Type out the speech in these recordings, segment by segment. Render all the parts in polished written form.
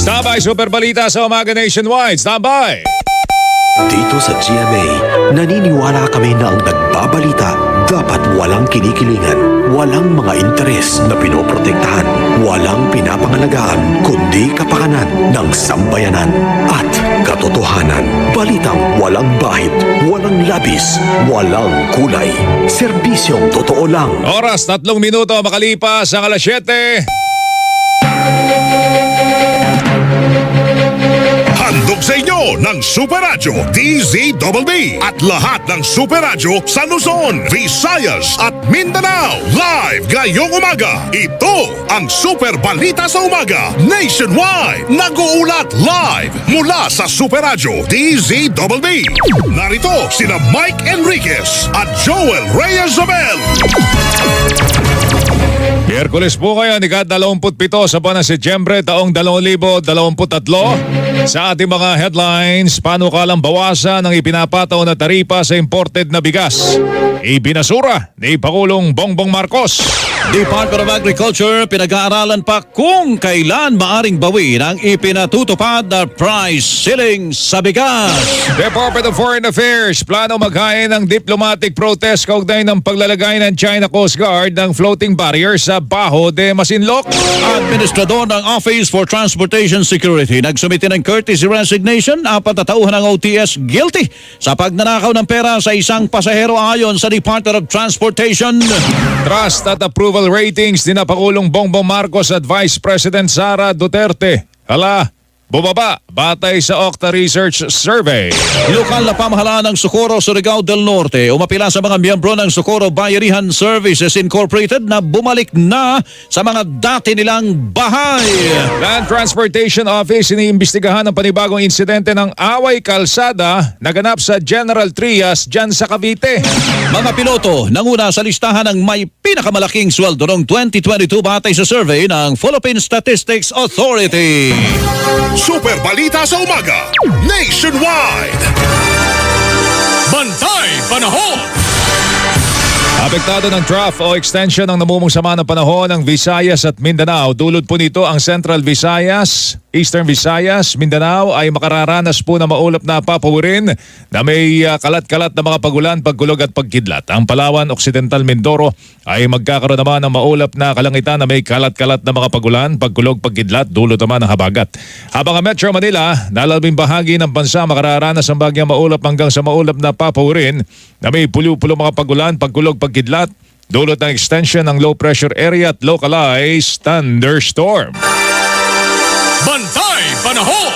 Standby, Super Balita sa Umaga Nationwide. Standby! Dito sa GMA, naniniwala kami na ang nagbabalita dapat walang kinikilingan, walang mga interes na pinoprotektahan, walang pinapangalagaan, kundi kapakanan ng sambayanan at katotohanan. Balitang walang bahid, walang labis, walang kulay. Serbisyong totoo lang. Oras, 3 minuto makalipas ang alas 7. Handog sa inyo ng Super Radyo DZBB at lahat ng Super Radyo sa Luzon, Visayas at Mindanao. Live ngayong umaga. Ito ang Super Balita sa Umaga Nationwide. Nag-uulat live mula sa Super Radyo DZBB. Narito sina Mike Enriquez at Joel Reyes-Zabel. Miyerkules po kayo, ika-27 sa buwan ng Setyembre taong 2023. Sa ating mga headlines, panukalang bawasan ng ipinapataw na taripa sa imported na bigas. Ibinasura ni Pangulong Bongbong Marcos. Department of Agriculture pinag-aaralan pa kung kailan maaring bawin ang ipinatutupad na price ceiling sa bigas. Department of Foreign Affairs, plano maghain ng diplomatic protest kaugnay ng paglalagay ng China Coast Guard ng floating barrier sa Bajo de Masinloc. Administrador ng Office for Transportation Security nagsumite ng courtesy resignation, 4 na tauhan ng OTS guilty sa pagnanakaw ng pera sa isang pasahero ayon sa Department of Transportation. Trust at approval ratings ni na Pangulong Bongbong Marcos at Vice President Sara Duterte. Hala, bumaba batay sa Octa Research Survey. Lokal na pamahalaan ng Socorro, Surigao del Norte umapila sa mga miyembro ng Socorro Bayanihan Services Incorporated na bumalik na sa mga dati nilang bahay. Land Transportation Office iniimbestigahan ang panibagong insidente ng away kalsada naganap sa General Trias dyan sa Cavite. Mga piloto nanguna sa listahan ng may pinakamalaking sweldo noong 2022 batay sa survey ng Philippine Statistics Authority. Super Balita sa Umaga Nationwide. Bantay Panahon. Apektado ng trough o extension ng namumunsama ng panahon ng Visayas at Mindanao. Dulot po nito ang Central Visayas, Eastern Visayas, Mindanao ay makararanas po na maulap na papawirin na may kalat-kalat na mga pagulan, pagkulog at pagkidlat. Ang Palawan, Occidental Mindoro ay magkakaroon naman ng maulap na kalangitan na may kalat-kalat na mga pagulan, pagkulog, pagkidlat, dulot naman ng habagat. Habang ang Metro Manila, nalalabing bahagi ng bansa makararanas ang bagyang maulap hanggang sa maulap na papawirin na may pulo-pulo mga pagulan, pagkulog, pagkidlat, dulot ng extension ng low pressure area at localized thunderstorm. Bantay Panahon.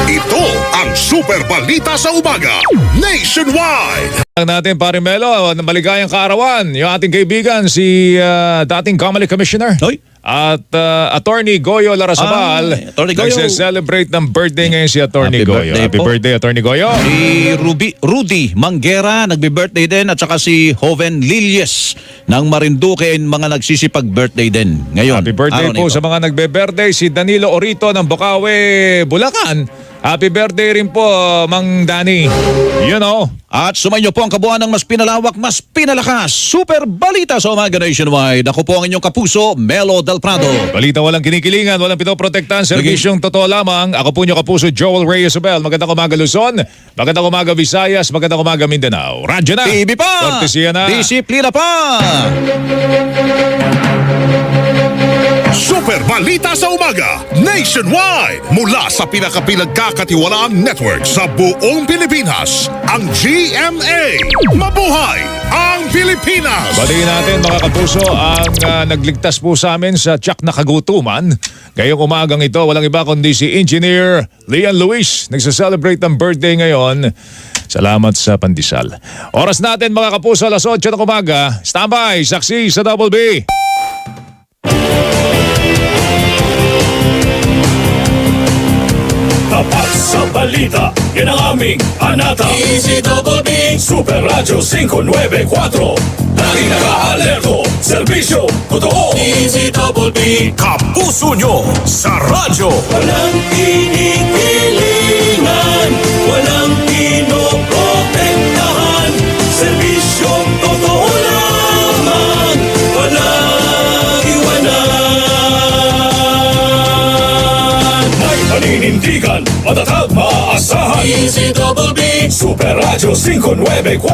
Ito ang Super Balita sa Umaga Nationwide. Natin pare Melo, maligayang kaarawan yung ating kaibigan si dating Comelec Commissioner Hoy. at Attorney Goyo Larrazabal. Attorney Goyo. Nagse-celebrate ng birthday ngayon si Attorney Happy Goyo. birthday Happy po. birthday Attorney Goyo. Si Rudy Manguera nagbe-birthday din at saka si Joven Lilles ng Marinduque ay mga nagsisipag-birthday din ngayon. Happy birthday araw po nito. sa mga nagbe-birthday. Si Danilo Orito ng Bukawi, Bulacan. Happy birthday rin po, Mang Dani. You know. At sumainyo po ang kabuuan ng mas pinalawak, mas pinalakas. Super Balita sa Umaga Nationwide. Ako po ang inyong kapuso, Melo Del Prado. Balita walang kinikilingan, walang pinoprotektahan, serbisyong totoo lamang. Ako po niyo kapuso, Joel Reyes-Zabel. Magandang umaga Luzon, magandang umaga Visayas, magandang umaga Mindanao. Radyo na! TV pa! Kortesiya na! Disiplina pa! Super Balita sa Umaga Nationwide. Mula sa pinakapinagkakatiwalaang network sa buong Pilipinas, ang GMA. Mabuhay ang Pilipinas! Batiin natin mga kapuso ang nagligtas po sa amin sa tiyak na kagutuman. Ngayong umagang ito, walang iba kundi si Engineer Lian Luis. Nagsa-celebrate ng birthday ngayon. Salamat sa pandesal. Oras natin mga kapuso, alas 8 ng umaga. Standby, saksi sa Double B. Tapat sa balita, yan ang aming anata. DZBB Super Radyo 594. Laging naka-alerto, serbisyo, totoo. DZBB Kapuso nyo sa radyo. Walang kinikilingan, walang pinoprotektahan, serbisyo, totoo lamang, walang iwanan. Sandigan, matatag, maaasahan. DZBB Super Radio 594,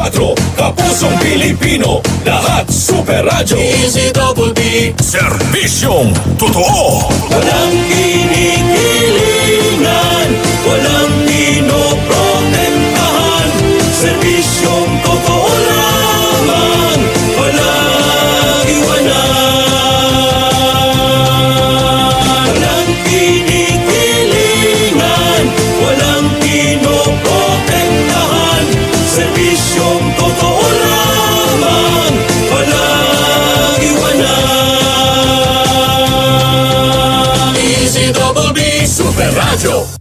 kapusong Pilipino, lahat Super Radio. DZBB Serbisyong totoo. Walang kinikilingan, walang pinoprotektahan. Serbisyong totoo lamang, walang iwanan. Walang kinikilingan, walang pinoprotektahan. Serbisyong totoo lamang, walang iwanan. DZBB Super Radio.